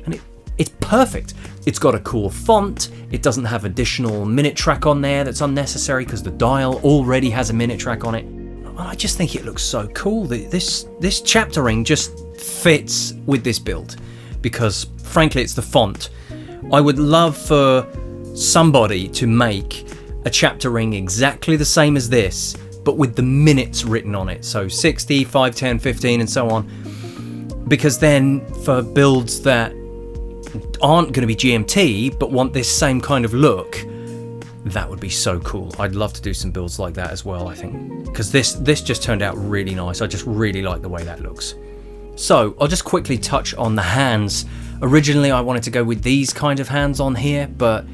and it's perfect. It's got a cool font, it doesn't have additional minute track on there that's unnecessary because the dial already has a minute track on it. And I just think it looks so cool. This chapter ring just fits with this build, because frankly it's the font. I would love for somebody to make a chapter ring exactly the same as this, but with the minutes written on it, so 60, 5, 10, 15 and so on, because then for builds that aren't going to be GMT but want this same kind of look, that would be so cool. I'd love to do some builds like that as well, I think, because this just turned out really nice. I just really like the way that looks. So I'll just quickly touch on the hands. Originally I wanted to go with these kind of hands on here, but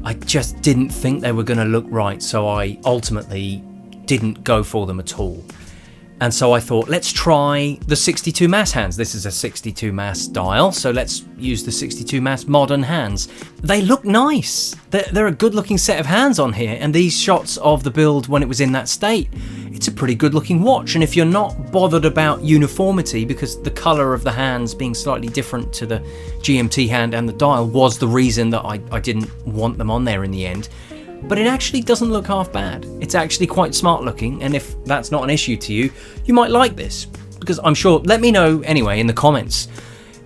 I just didn't think they were going to look right, so I ultimately didn't go for them at all. And so I thought, let's try the 62 mass hands. This is a 62 mass dial, so let's use the 62 mass modern hands. They look nice. They're a good looking set of hands on here, and these shots of the build when it was in that state, it's a pretty good looking watch. And if you're not bothered about uniformity, because the colour of the hands being slightly different to the GMT hand and the dial was the reason that I didn't want them on there in the end, but it actually doesn't look half bad. It's actually quite smart looking, and if that's not an issue to you, you might like this, because I'm sure, let me know anyway in the comments,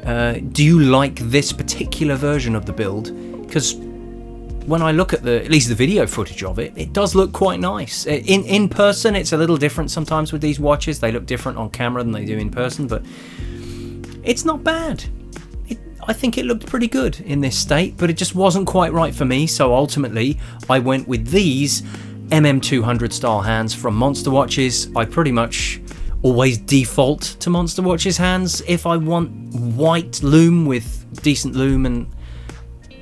do you like this particular version of the build? Because when I look at at least the video footage of it, it does look quite nice. In person, it's a little different sometimes with these watches. They look different on camera than they do in person, but it's not bad. I think it looked pretty good in this state, but it just wasn't quite right for me, so ultimately I went with these MM200 style hands from MonsterWatches. I pretty much always default to MonsterWatches hands if I want white loom with decent loom, and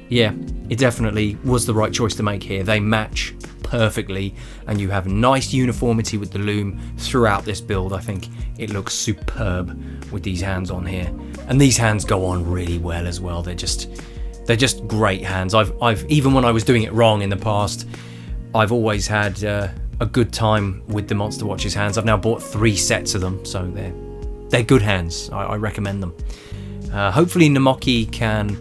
yeah, it definitely was the right choice to make here. They match perfectly and you have nice uniformity with the loom throughout this build. I think it looks superb with these hands on here, and these hands go on really well as well. They're just great hands. I've even when I was doing it wrong in the past, I've always had a good time with the MonsterWatches hands. I've now bought 3 sets of them, so they're good hands. I recommend them. Hopefully Namoki can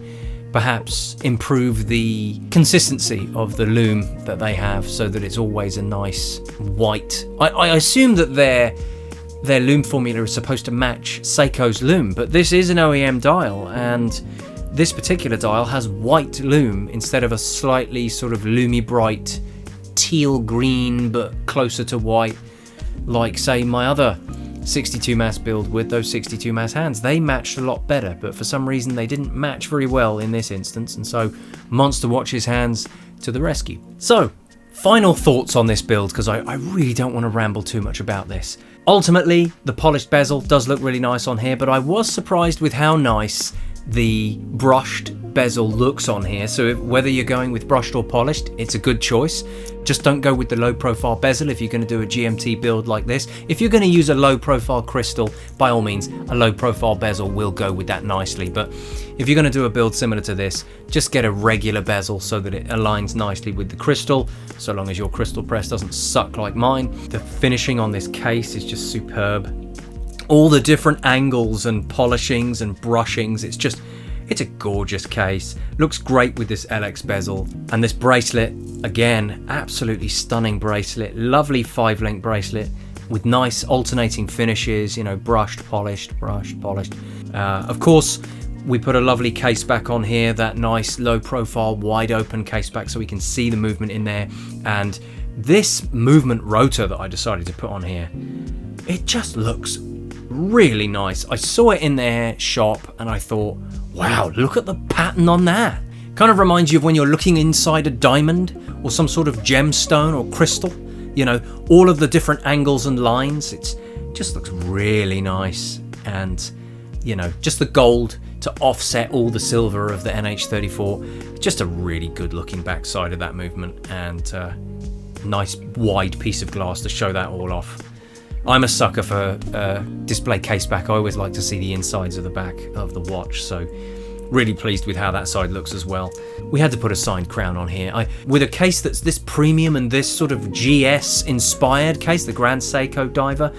perhaps improve the consistency of the loom that they have so that it's always a nice white. I assume that their loom formula is supposed to match Seiko's loom, but this is an OEM dial, and this particular dial has white loom instead of a slightly sort of loomy bright teal green but closer to white, like say my other 62 mass build with those 62 mass hands. They matched a lot better, but for some reason they didn't match very well in this instance, and so MonsterWatches hands to the rescue. So final thoughts on this build, because I really don't want to ramble too much about this. Ultimately, the polished bezel does look really nice on here, but I was surprised with how nice the brushed bezel looks on here. So whether you're going with brushed or polished, it's a good choice. Just don't go with the low profile bezel if you're going to do a GMT build like this. If you're going to use a low profile crystal, by all means a low profile bezel will go with that nicely, but if you're going to do a build similar to this, just get a regular bezel so that it aligns nicely with the crystal, so long as your crystal press doesn't suck like mine. The finishing on this case is just superb. All the different angles and polishings and brushings, it's a gorgeous case. Looks great with this LX bezel. And this bracelet, again, absolutely stunning bracelet. Lovely 5-link bracelet with nice alternating finishes, you know, brushed, polished, brushed, polished. Of course, we put a lovely case back on here, that nice low profile, wide open case back so we can see the movement in there. And this movement rotor that I decided to put on here, it just looks really nice. I saw it in their shop and I thought, wow, look at the pattern on that. Kind of reminds you of when you're looking inside a diamond or some sort of gemstone or crystal, you know, all of the different angles and lines. It just looks really nice, and you know, just the gold to offset all the silver of the NH34. Just a really good looking backside of that movement, and nice wide piece of glass to show that all off. I'm a sucker for display case back. I always like to see the insides of the back of the watch, so really pleased with how that side looks as well. We had to put a signed crown on here. With a case that's this premium and this sort of GS inspired case, the Grand Seiko Diver,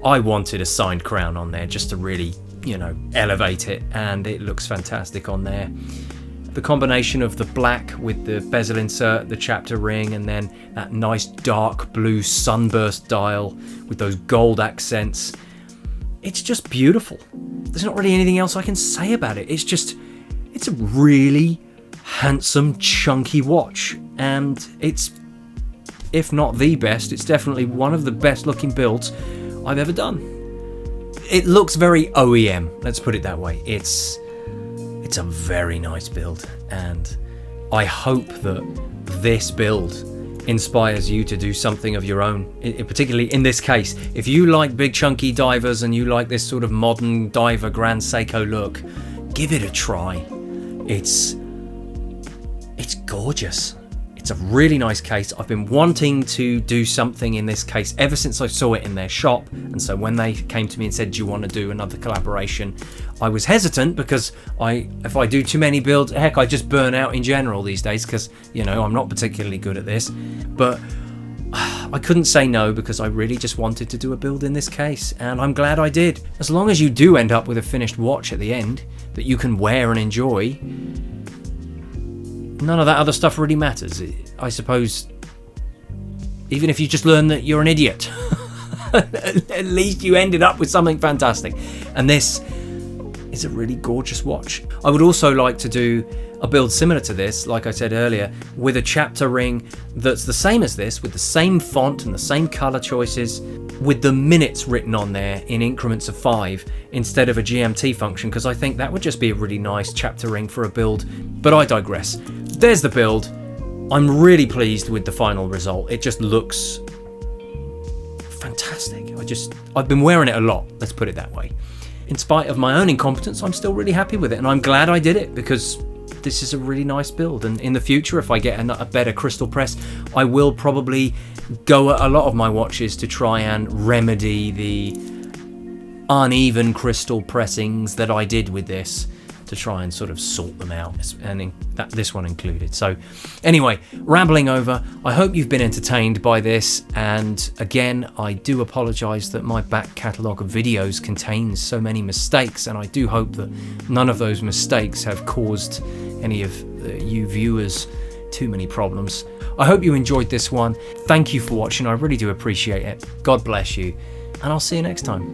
I wanted a signed crown on there just to really, you know, elevate it, and it looks fantastic on there. The combination of the black with the bezel insert, the chapter ring, and then that nice dark blue sunburst dial with those gold accents. It's just beautiful. There's not really anything else I can say about it. It's a really handsome, chunky watch, and it's, if not the best, it's definitely one of the best looking builds I've ever done. It looks very OEM, let's put it that way. It's a very nice build, and I hope that this build inspires you to do something of your own, particularly in this case. If you like big chunky divers and you like this sort of modern diver Grand Seiko look, give it a try. It's gorgeous. It's a really nice case. I've been wanting to do something in this case ever since I saw it in their shop, and so when they came to me and said, do you want to do another collaboration, I was hesitant because if I do too many builds, heck, I just burn out in general these days because, you know, I'm not particularly good at this. But I couldn't say no because I really just wanted to do a build in this case, and I'm glad I did. As long as you do end up with a finished watch at the end that you can wear and enjoy, none of that other stuff really matters, I suppose. Even if you just learn that you're an idiot, at least you ended up with something fantastic. And this is a really gorgeous watch. I would also like to do a build similar to this, like I said earlier, with a chapter ring that's the same as this, with the same font and the same color choices, with the minutes written on there in increments of 5 instead of a GMT function, because I think that would just be a really nice chapter ring for a build. But I digress. There's the build. I'm really pleased with the final result. It just looks fantastic. I've been wearing it a lot, let's put it that way. In spite of my own incompetence, I'm still really happy with it, and I'm glad I did it, because this is a really nice build. And in the future, if I get a better crystal press, I will probably go at a lot of my watches to try and remedy the uneven crystal pressings that I did with this, to try and sort of sort them out, and this one included. So anyway, rambling over, I hope you've been entertained by this, and again, I do apologise that my back catalogue of videos contains so many mistakes, and I do hope that none of those mistakes have caused any of you viewers too many problems. I hope you enjoyed this one. Thank you for watching, I really do appreciate it. God bless you, and I'll see you next time.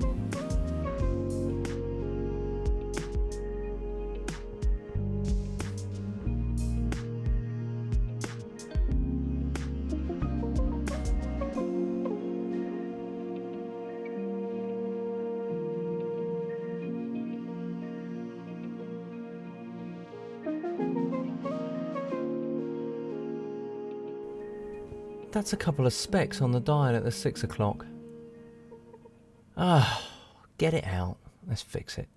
That's a couple of specks on the dial at the 6 o'clock. Ah, get it out. Let's fix it.